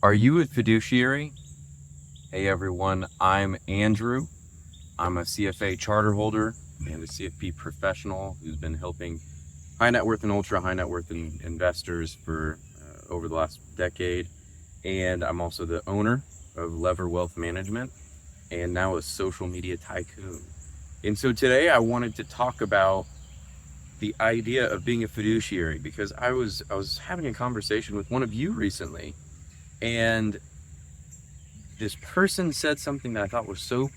Are you a fiduciary? Hey everyone, I'm Andrew. I'm a CFA charter holder and a CFP professional who's been helping high net worth and ultra high net worth investors for over the last decade. And I'm also the owner of Lever Wealth Management and now a social media tycoon. And so today I wanted to talk about the idea of being a fiduciary because I was having a conversation with one of you recently, and this person said something that I thought was so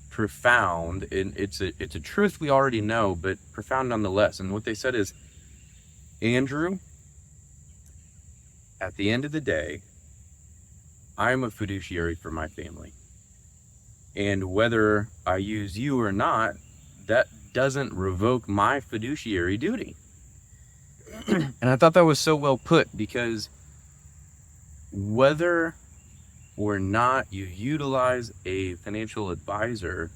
profound, and it's a truth we already know, but profound nonetheless. And what they said is, Andrew, at the end of the day, I'm a fiduciary for my family. And whether I use you or not, that doesn't revoke my fiduciary duty. And I thought that was so well put, because whether or not you utilize a financial advisor,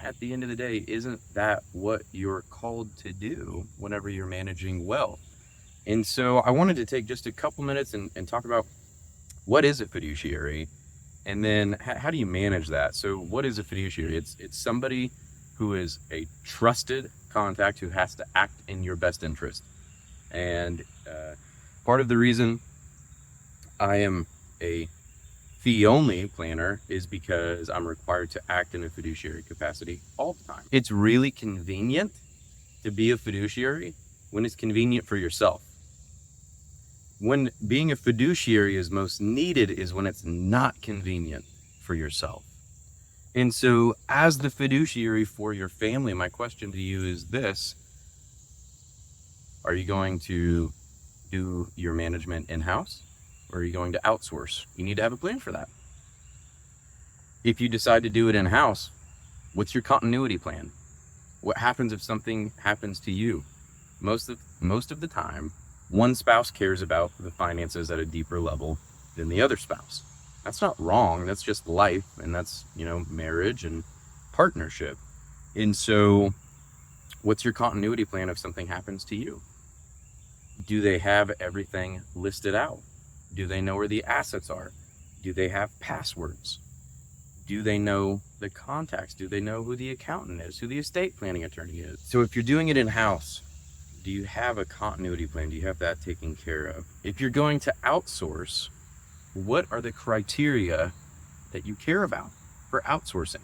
at the end of the day, isn't that what you're called to do whenever you're managing wealth? And so I wanted to take just a couple minutes and talk about what is a fiduciary, and then how do you manage that? So what is a fiduciary? It's somebody who is a trusted contact who has to act in your best interest. And part of the reason I am a fee-only planner is because I'm required to act in a fiduciary capacity all the time. It's really convenient to be a fiduciary when it's convenient for yourself. When being a fiduciary is most needed is when it's not convenient for yourself. And so, as the fiduciary for your family, my question to you is this: are you going to do your management in-house, or are you going to outsource? You need to have a plan for that. If you decide to do it in-house, what's your continuity plan? What happens if something happens to you? Most of the time, one spouse cares about the finances at a deeper level than the other spouse. That's not wrong. That's just life, and that's, marriage and partnership. And so, what's your continuity plan if something happens to you? Do they have everything listed out? Do they know where the assets are? Do they have passwords? Do they know the contacts? Do they know who the accountant is, who the estate planning attorney is? So if you're doing it in-house, do you have a continuity plan? Do you have that taken care of? If you're going to outsource, what are the criteria that you care about for outsourcing?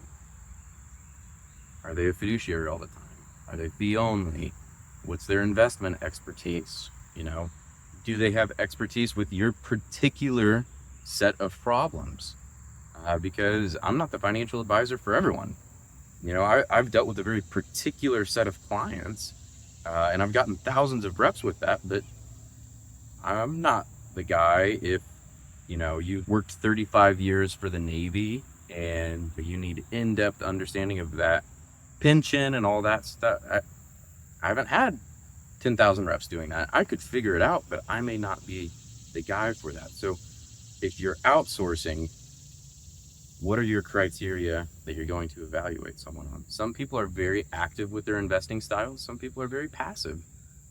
Are they a fiduciary all the time? Are they fee only? What's their investment expertise? Do they have expertise with your particular set of problems? Because I'm not the financial advisor for everyone. I've dealt with a very particular set of clients, and I've gotten thousands of reps with that, but I'm not the guy if, you've worked 35 years for the Navy and you need in-depth understanding of that pension and all that stuff. I haven't had 10,000 reps doing that. I could figure it out, but I may not be the guy for that. So if you're outsourcing, what are your criteria that you're going to evaluate someone on? Some people are very active with their investing styles. Some people are very passive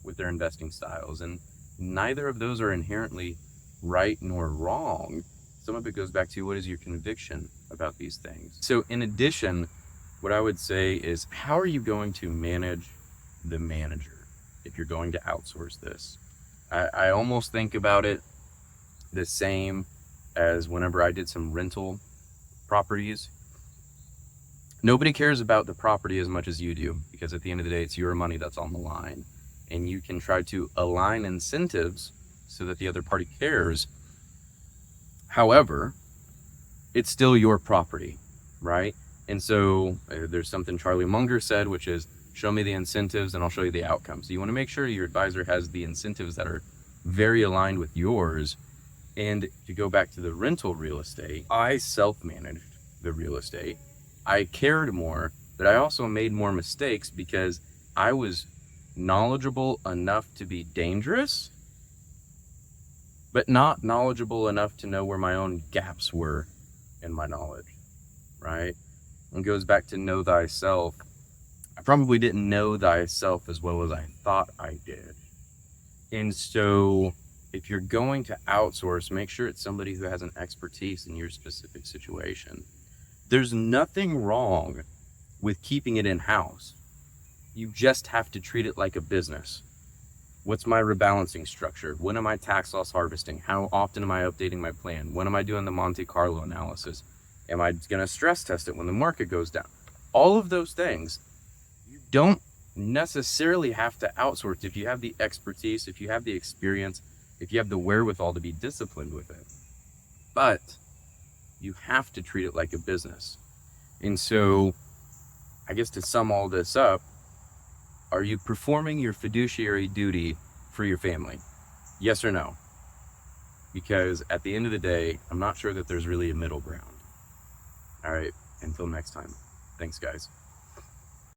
with their investing styles. And neither of those are inherently right nor wrong. Some of it goes back to, what is your conviction about these things? So in addition, what I would say is, how are you going to manage the manager if you're going to outsource this? I almost think about it the same as whenever I did some rental properties. Nobody cares about the property as much as you do, because at the end of the day, it's your money that's on the line, and you can try to align incentives so that the other party cares. However, it's still your property, right? And so there's something Charlie Munger said, which is, show me the incentives and I'll show you the outcomes. So you want to make sure your advisor has the incentives that are very aligned with yours. And to go back to the rental real estate, I self-managed the real estate. I cared more, but I also made more mistakes because I was knowledgeable enough to be dangerous, but not knowledgeable enough to know where my own gaps were in my knowledge, right? And it goes back to know thyself. I probably didn't know thyself as well as I thought I did. And so if you're going to outsource, make sure it's somebody who has an expertise in your specific situation. There's nothing wrong with keeping it in-house. You just have to treat it like a business. What's my rebalancing structure? When am I tax loss harvesting? How often am I updating my plan? When am I doing the Monte Carlo analysis? Am I going to stress test it when the market goes down? All of those things, you don't necessarily have to outsource if you have the expertise, if you have the experience, if you have the wherewithal to be disciplined with it. But you have to treat it like a business. And so, I guess to sum all this up, are you performing your fiduciary duty for your family? Yes or no? Because at the end of the day, I'm not sure that there's really a middle ground. All right, until next time. Thanks, guys.